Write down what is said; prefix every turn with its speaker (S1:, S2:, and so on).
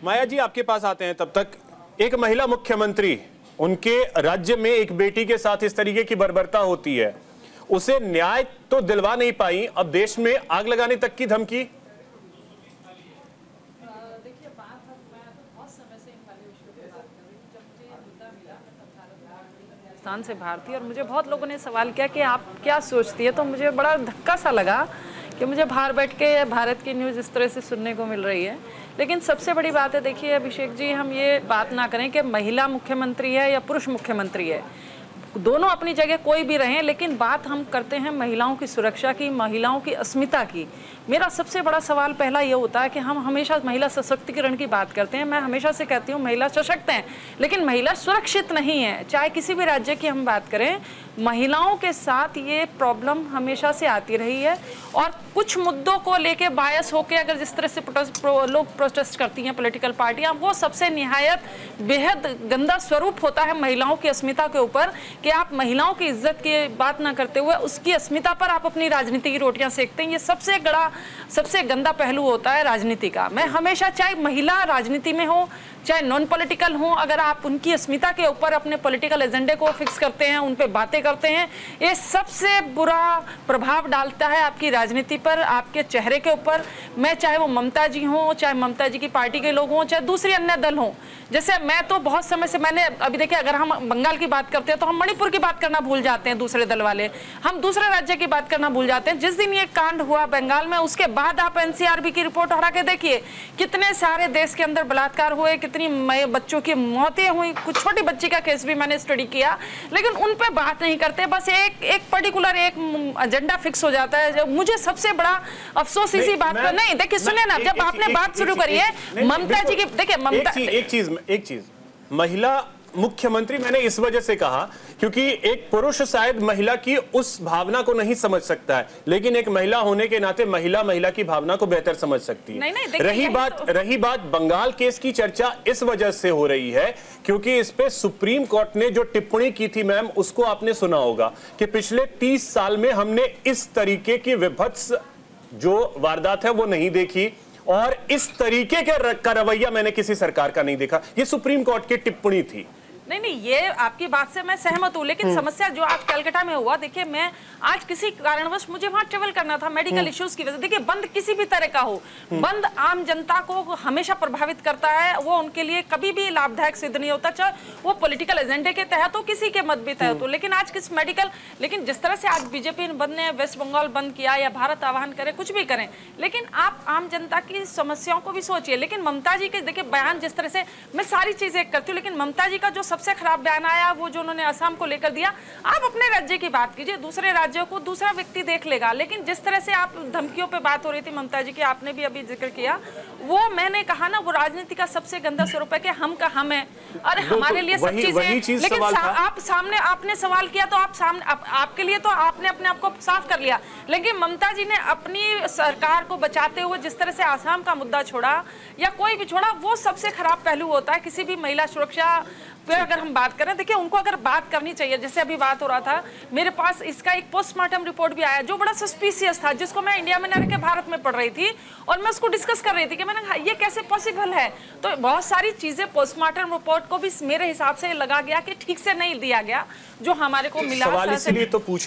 S1: माया जी आपके पास आते हैं, तब तक एक महिला मुख्यमंत्री, उनके राज्य में एक बेटी के साथ इस तरीके की बर्बरता होती है, उसे न्याय तो दिलवा नहीं पाई, अब देश में आग लगाने तक की धमकी।
S2: देखिए बात मैं तो बहुत समय से इन वाले विषयों पे बात कर रही हूँ। जब मुझे ये मुद्दा मिला मैं तब पाकिस्तान से बाहर थी और मुझे बहुत लोगों ने सवाल किया कि आप क्या सोचती है, तो मुझे बड़ा धक्का सा लगा कि मुझे बाहर बैठ के भारत की न्यूज़ इस तरह से सुनने को मिल रही है। लेकिन सबसे बड़ी बात है, देखिए अभिषेक जी, हम ये बात ना करें कि महिला मुख्यमंत्री है या पुरुष मुख्यमंत्री है, दोनों अपनी जगह कोई भी रहें, लेकिन बात हम करते हैं महिलाओं की सुरक्षा की, महिलाओं की अस्मिता की। मेरा सबसे बड़ा सवाल पहला ये होता है कि हम हमेशा महिला सशक्तिकरण की बात करते हैं। मैं हमेशा से कहती हूँ महिला सशक्त हैं, लेकिन महिला सुरक्षित नहीं है। चाहे किसी भी राज्य की हम बात करें, महिलाओं के साथ ये प्रॉब्लम हमेशा से आती रही है। और कुछ मुद्दों को लेके बायस होके अगर जिस तरह से लोग प्रोटेस्ट करती हैं पॉलिटिकल पार्टियां, वो सबसे निहायत बेहद गंदा स्वरूप होता है महिलाओं की अस्मिता के ऊपर, कि आप महिलाओं की इज्जत की बात ना करते हुए उसकी अस्मिता पर आप अपनी राजनीति की रोटियां सेकते हैं। ये सबसे गंदा पहलू होता है राजनीति का। मैं हमेशा, चाहे महिला राजनीति में हो चाहे नॉन पॉलिटिकल हो, अगर आप उनकी अस्मिता के ऊपर अपने पॉलिटिकल एजेंडे को फिक्स करते हैं, उन पे बातें करते हैं, ये सबसे बुरा प्रभाव डालता है आपकी राजनीति पर, आपके चेहरे के ऊपर। मैं चाहे वो ममता जी हों, चाहे ममता जी की पार्टी के लोग हों, चाहे दूसरी अन्य दल हों। जैसे मैं तो बहुत समय से, मैंने अभी देखिए, अगर हम बंगाल की बात करते हैं तो हम मणिपुर की बात करना भूल जाते हैं, दूसरे दल वाले, हम दूसरे राज्य की बात करना भूल जाते हैं। जिस दिन ये कांड हुआ बंगाल में, उसके बाद आप एनसीआरबी की रिपोर्ट हटा के देखिए, कितने सारे देश के अंदर बलात्कार हुए, कितनी बच्चों की मौतें हुई। कुछ छोटी बच्ची का केस भी मैंने स्टडी किया, लेकिन उन पे बात नहीं करते। बस एक पर्टिकुलर एक एजेंडा फिक्स हो जाता है। मुझे सबसे बड़ा अफसोस इसी बात पर, नहीं देखिए सुनिए ना, जब आपने बात शुरू करी है ममता जी की, देखिए ममता,
S1: एक चीज महिला मुख्यमंत्री मैंने इस वजह से कहा क्योंकि एक पुरुष शायद महिला की उस भावना को नहीं समझ सकता है, लेकिन एक महिला होने के नाते महिला की भावना को बेहतर समझ सकती है।
S2: नहीं,
S1: रही बात बंगाल केस की चर्चा इस वजह से हो रही है क्योंकि इस पे सुप्रीम कोर्ट ने जो टिप्पणी की थी मैम, उसको आपने सुना होगा कि पिछले 30 साल में हमने इस तरीके की विभत्स जो वारदात है वो नहीं देखी और इस तरीके का रवैया मैंने किसी सरकार का नहीं देखा। ये सुप्रीम कोर्ट की टिप्पणी थी।
S2: नहीं, ये आपकी बात से मैं सहमत हूँ, लेकिन समस्या जो आज कलकत्ता में हुआ, देखिए मैं आज किसी कारणवश मुझे वहां ट्रेवल करना था मेडिकल इश्यूज की वजह से। देखिए बंद किसी भी तरह का हो, बंद आम जनता को हमेशा प्रभावित करता है, वो उनके लिए कभी भी लाभदायक सिद्ध नहीं होता, चाहे वो पॉलिटिकल एजेंडे के तहत हो, किसी के मत भी तहत हो। लेकिन आज किस मेडिकल, लेकिन जिस तरह से आज बीजेपी बंद ने वेस्ट बंगाल बंद किया या भारत आह्वान करे, कुछ भी करें, लेकिन आप आम जनता की समस्याओं को भी सोचिए। लेकिन ममता जी के देखिए बयान, जिस तरह से मैं सारी चीजें करती हूँ, लेकिन ममता जी का जो सबसे खराब बयान आया वो जो उन्होंने असम को लेकर दिया, आप अपने राज्य की बात कीजिए, दूसरे राज्यों को दूसरा व्यक्ति देख लेगा। लेकिन जिस तरह से आप धमकियों पे बात हो रही थी ममता जी की, आपने भी अभी जिक्र किया, वो मैंने कहा ना, वो राजनीति का सबसे गंदा स्वरूप है कि हम का हम है, अरे हमारे लिए सब चीजें। लेकिन आप सामने आपने सवाल किया तो आप सामने आपके लिए तो आपने अपने आप को साफ कर लिया, लेकिन ममता जी ने अपनी सरकार को बचाते हुए जिस तरह से आसाम का मुद्दा छोड़ा या कोई भी छोड़ा, वो सबसे खराब पहलू होता है किसी भी महिला सुरक्षा पे। अगर हम बात करें, देखिए उनको अगर बात करनी चाहिए, जैसे अभी बात हो रहा था, मेरे पास इसका एक पोस्टमार्टम रिपोर्ट भी आया जो बड़ा सस्पिशियस था, जिसको मैं इंडिया में न रह के भारत में पढ़ रही थी और मैं उसको डिस्कस कर रही थी कि मैंने कहा ये कैसे पॉसिबल है। तो बहुत सारी चीजें पोस्टमार्टम रिपोर्ट को भी मेरे हिसाब से लगा गया कि ठीक से नहीं दिया गया जो हमारे को मिला।